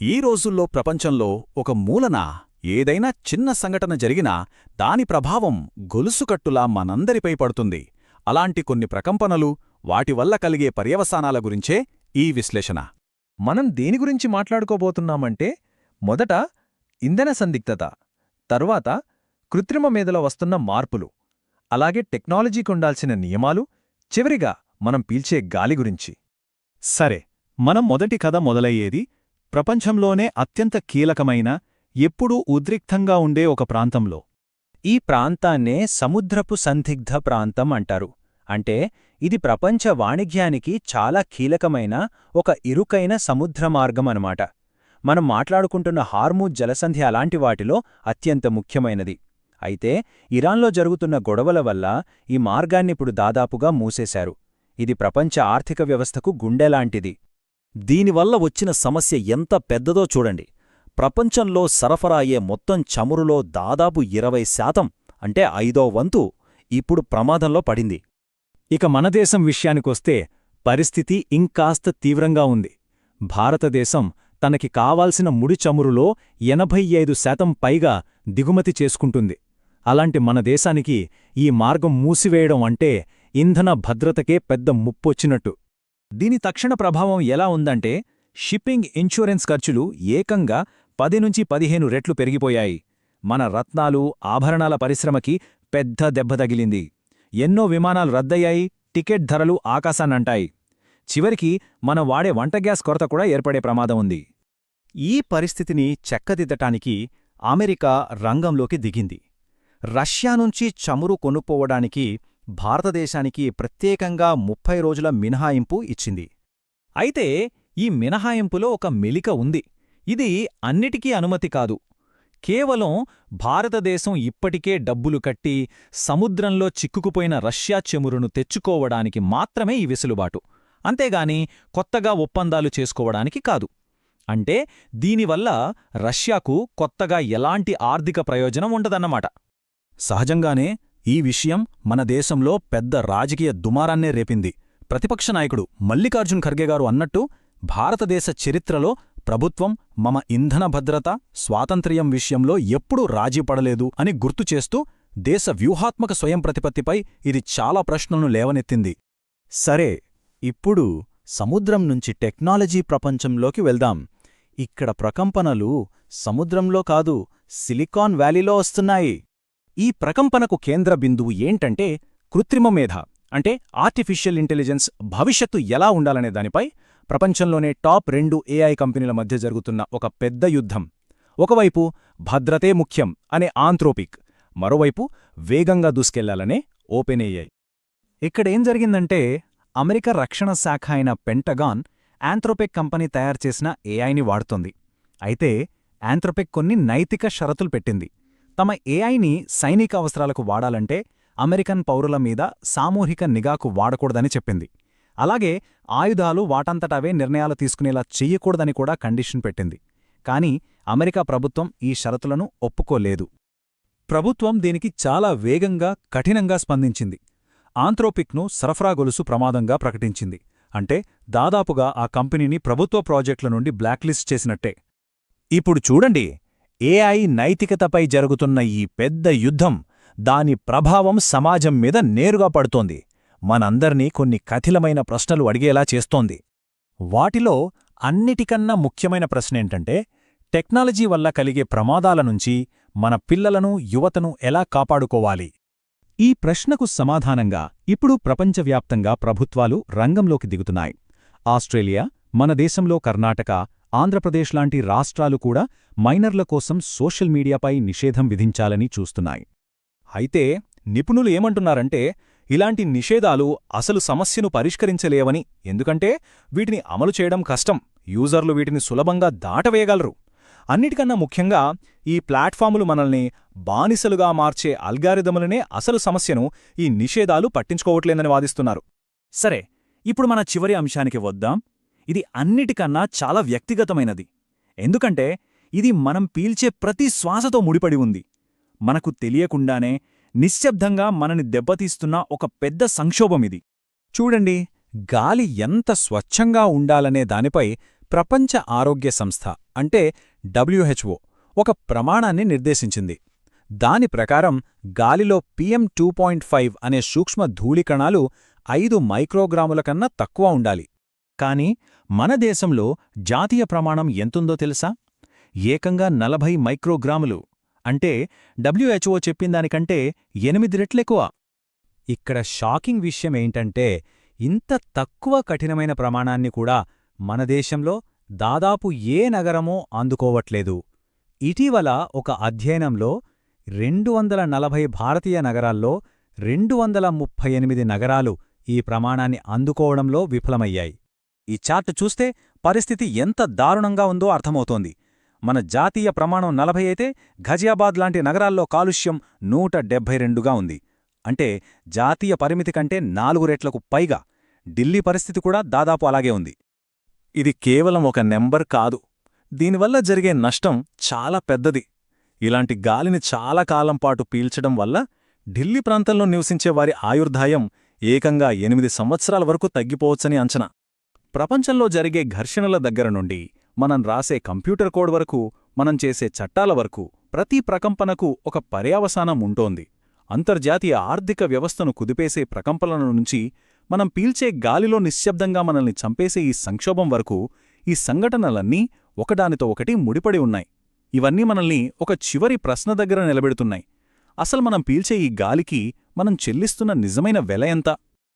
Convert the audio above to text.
ఈ రోజుల్లో ప్రపంచంలో ఒక మూలన ఏదైనా చిన్న సంఘటన జరిగినా దాని ప్రభావం గొలుసుకట్టులా మనందరిపై పడుతుంది. అలాంటి కొన్ని ప్రకంపనలు, వాటివల్ల కలిగే పర్యవసానాల గురించే ఈ విశ్లేషణ. మనం దేని గురించి మాట్లాడుకోబోతున్నామంటే, మొదట ఇంధన సందిగ్ధత, తరువాత కృత్రిమ మేధలో వస్తున్న మార్పులు, అలాగే టెక్నాలజీకుండాల్సిన నియమాలు, చివరిగా మనం పీల్చే గాలి గురించి. సరే, మనం మొదటి కథ మొదలయ్యేది ప్రపంచంలోనే అత్యంత కీలకమైన, ఎప్పుడూ ఉద్రిక్తంగా ఉండే ఒక ప్రాంతంలో. ఈ ప్రాంతాన్నే సముద్రపు సందిగ్ధ ప్రాంతం అంటారు. అంటే ఇది ప్రపంచ వాణిజ్యానికి చాలా కీలకమైన ఒక ఇరుకైన సముద్రమార్గం అన్నమాట. మనం మాట్లాడుకుంటున్న హార్మూజ్ జలసంధి అలాంటి వాటిలో అత్యంత ముఖ్యమైనది. అయితే ఇరాన్లో జరుగుతున్న గొడవల వల్ల ఈ మార్గాన్నిప్పుడు దాదాపుగా మూసేశారు. ఇది ప్రపంచ ఆర్థిక వ్యవస్థకు గుండెలాంటిది. దీనివల్ల వచ్చిన సమస్య ఎంత పెద్దదో చూడండి. ప్రపంచంలో సరఫరా అయ్యే మొత్తం చమురులో దాదాపు 20% అంటే 5వ వంతు ఇప్పుడు ప్రమాదంలో పడింది. ఇక మన దేశం విషయానికొస్తే పరిస్థితి ఇంకాస్త తీవ్రంగా ఉంది. భారతదేశం తనకి కావాల్సిన ముడి చమురులో 85% పైగా దిగుమతి చేసుకుంటుంది. అలాంటి మన దేశానికి ఈ మార్గం మూసివేయడం అంటే ఇంధన భద్రతకే పెద్ద ముప్పొచ్చినట్టు. దీని తక్షణ ప్రభావం ఎలా ఉందంటే, షిప్పింగ్ ఇన్సూరెన్స్ ఖర్చులు ఏకంగా 10-15 రెట్లు పెరిగిపోయాయి. మన రత్నాలు, ఆభరణాల పరిశ్రమకి పెద్ద దెబ్బ తగిలింది. ఎన్నో విమానాలు రద్దయ్యాయి, టికెట్ ధరలు ఆకాశాన్నంటాయి. చివరికి మనం వాడే వంట గ్యాస్ కొరత కూడా ఏర్పడే ప్రమాదం ఉంది. ఈ పరిస్థితిని చెక్కదిద్దటానికి అమెరికా రంగంలోకి దిగింది. రష్యా నుంచి చమురు కొనుక్కోవడానికి భారతదేశానికి ప్రత్యేకంగా 30 రోజుల మినహాయింపు ఇచ్చింది. అయితే ఈ మినహాయింపులో ఒక మెలిక ఉంది. ఇది అన్నిటికీ అనుమతి కాదు. కేవలం భారతదేశం ఇప్పటికే డబ్బులు కట్టి సముద్రంలో చిక్కుకుపోయిన రష్యా చమురును తెచ్చుకోవడానికి మాత్రమే ఈ వెసులుబాటు. అంతేగాని కొత్తగా ఒప్పందాలు చేసుకోవడానికి కాదు. అంటే దీనివల్ల రష్యాకు కొత్తగా ఎలాంటి ఆర్థిక ప్రయోజనం ఉండదన్నమాట. సహజంగానే ఈ విషయం మన దేశంలో పెద్ద రాజకీయ దుమారాన్నే రేపింది. ప్రతిపక్ష నాయకుడు మల్లికార్జున్ ఖర్గే గారు అన్నట్టు, భారతదేశ చరిత్రలో ప్రభుత్వం మమ ఇంధన భద్రత, స్వాతంత్ర్యం విషయంలో ఎప్పుడూ రాజీపడలేదు అని గుర్తుచేస్తూ దేశ వ్యూహాత్మక స్వయం ప్రతిపత్తిపై ఇది చాలా ప్రశ్నలను లేవనెత్తింది. సరే, ఇప్పుడు సముద్రం నుంచి టెక్నాలజీ ప్రపంచంలోకి వెళ్దాం. ఇక్కడ ప్రకంపనలు సముద్రంలో కాదు, సిలికాన్ వ్యాలీలో వస్తున్నాయి. ఈ ప్రకంపనకు కేంద్ర బిందువు ఏంటంటే, కృత్రిమ మేధ అంటే ఆర్టిఫిషియల్ ఇంటెలిజెన్స్ భవిష్యత్తు ఎలా ఉండాలనే దానిపై ప్రపంచంలోనే టాప్ 2 ఏఐ కంపెనీల మధ్య జరుగుతున్న ఒక పెద్ద యుద్ధం. ఒకవైపు భద్రతే ముఖ్యం అనే ఆంథ్రోపిక్, మరోవైపు వేగంగా దూసుకెళ్లాలనే ఓపెన్ ఏఐ. ఇక్కడేం జరిగిందంటే, అమెరికా రక్షణ శాఖ అయిన పెంటగాన్ ఆంథ్రోపిక్ కంపెనీ తయారుచేసిన ఏఐని వాడుతోంది. అయితే ఆంథ్రోపిక్ కొన్ని నైతిక షరతులు పెట్టింది. తమ ఏఐని సైనిక అవసరాలకు వాడాలంటే అమెరికన్ పౌరుల మీద సామూహిక నిఘాకు వాడకూడదని చెప్పింది. అలాగే ఆయుధాలు వాటంతటవే నిర్ణయాలు తీసుకునేలా చెయ్యకూడదని కూడా కండిషన్ పెట్టింది. కాని అమెరికా ప్రభుత్వం ఈ షరతులను ఒప్పుకోలేదు. ప్రభుత్వం దీనికి చాలా వేగంగా, కఠినంగా స్పందించింది. ఆంథ్రోపిక్ను సరఫరా గొలుసు ప్రమాదంగా ప్రకటించింది. అంటే దాదాపుగా ఆ కంపెనీని ప్రభుత్వ ప్రాజెక్టుల నుండి బ్లాక్లిస్ట్ చేసినట్టే. ఇప్పుడు చూడండి, ఏఐ నైతికతపై జరుగుతున్న ఈ పెద్ద యుద్ధం, దాని ప్రభావం సమాజం మీద నేరుగా పడుతోంది. మనందర్నీ కొన్ని కఠినమైన ప్రశ్నలు అడిగేలా చేస్తోంది. వాటిలో అన్నిటికన్నా ముఖ్యమైన ప్రశ్నేంటంటే, టెక్నాలజీ వల్ల కలిగే ప్రమాదాల నుంచి మన పిల్లలను, యువతను ఎలా కాపాడుకోవాలి? ఈ ప్రశ్నకు సమాధానంగా ఇప్పుడు ప్రపంచవ్యాప్తంగా ప్రభుత్వాలు రంగంలోకి దిగుతున్నాయి. ఆస్ట్రేలియా, మన దేశంలో కర్ణాటక, ఆంధ్రప్రదేశ్ లాంటి రాష్ట్రాలు కూడా మైనర్ల కోసం సోషల్ మీడియాపై నిషేధం విధించాలని చూస్తున్నాయి. అయితే నిపుణులు ఏమంటున్నారంటే, ఇలాంటి నిషేధాలు అసలు సమస్యను పరిష్కరించలేవని. ఎందుకంటే వీటిని అమలు చేయడం కష్టం, యూజర్లు వీటిని సులభంగా దాటవేయగలరు. అన్నిటికన్నా ముఖ్యంగా ఈ ప్లాట్ఫాములు మనల్ని బానిసలుగా మార్చే అల్గారిథములనే అసలు సమస్యను ఈ నిషేధాలు పట్టించుకోవట్లేదని వాదిస్తున్నారు. సరే, ఇప్పుడు మన చివరి అంశానికి వద్దాం. ఇది అన్నిటికన్నా చాలా వ్యక్తిగతమైనది. ఎందుకంటే ఇది మనం పీల్చే ప్రతి శ్వాసతో ముడిపడి ఉంది. మనకు తెలియకుండానే నిశ్శబ్దంగా మనని దెబ్బతీస్తున్న ఒక పెద్ద సంక్షోభమిది. చూడండి, గాలి ఎంత స్వచ్ఛంగా ఉండాలనే దానిపై ప్రపంచ ఆరోగ్య సంస్థ అంటే WHO ఒక ప్రమాణాన్ని నిర్దేశించింది. దాని ప్రకారం గాలిలో PM2.5 అనే సూక్ష్మ ధూళికణాలు 5 మైక్రోగ్రాముల కన్నా తక్కువ ఉండాలి. కాని మన దేశంలో జాతీయ ప్రమాణం ఎంతుందో తెలుసా? ఏకంగా 40 మైక్రోగ్రాములు. అంటే WHO చెప్పిందానికంటే 8 రెట్లెక్కువ. ఇక్కడ షాకింగ్ విషయమేంటంటే ఇంత తక్కువ కఠినమైన ప్రమాణాన్ని కూడా మన దేశంలో దాదాపు ఏ నగరమూ అందుకోవట్లేదు. ఇటీవల ఒక అధ్యయనంలో 240 భారతీయ నగరాల్లో 238 నగరాలు ఈ ప్రమాణాన్ని అందుకోవడంలో విఫలమయ్యాయి. ఈ చార్ట్ చూస్తే పరిస్థితి ఎంత దారుణంగా ఉందో అర్థమవుతోంది. మన జాతీయ ప్రమాణం 40 అయితే ఘజియాబాద్ లాంటి నగరాల్లో కాలుష్యం 172గా ఉంది. అంటే జాతీయ పరిమితి కంటే 4 రెట్లకు పైగా. ఢిల్లీ పరిస్థితి కూడా దాదాపు అలాగే ఉంది. ఇది కేవలం ఒక నెంబర్ కాదు. దీనివల్ల జరిగే నష్టం చాలా పెద్దది. ఇలాంటి గాలిని చాలా కాలం పాటు పీల్చడం వల్ల ఢిల్లీ ప్రాంతంలో నివసించే వారి ఆయుర్దాయం ఏకంగా 8 సంవత్సరాల వరకు తగ్గిపోవచ్చని అంచనా. ప్రపంచంలో జరిగే ఘర్షణల దగ్గర నుండి మనం రాసే కంప్యూటర్ కోడ్ వరకు, మనం చేసే చట్టాల వరకు ప్రతి ప్రకంపనకు ఒక పర్యవసానం ఉంటోంది. అంతర్జాతీయ ఆర్థిక వ్యవస్థను కుదిపేసే ప్రకంపనల నుంచి మనం పీల్చే గాలిలో నిశ్శబ్దంగా మనల్ని చంపేసే ఈ సంక్షోభం వరకు ఈ సంఘటనలన్నీ ఒకదానితో ఒకటి ముడిపడి ఉన్నాయి. ఇవన్నీ మనల్ని ఒక చివరి ప్రశ్న దగ్గర నిలబెడుతున్నాయి. అసలు మనం పీల్చే ఈ గాలికి మనం చెల్లిస్తున్న నిజమైన వెల ఎంత?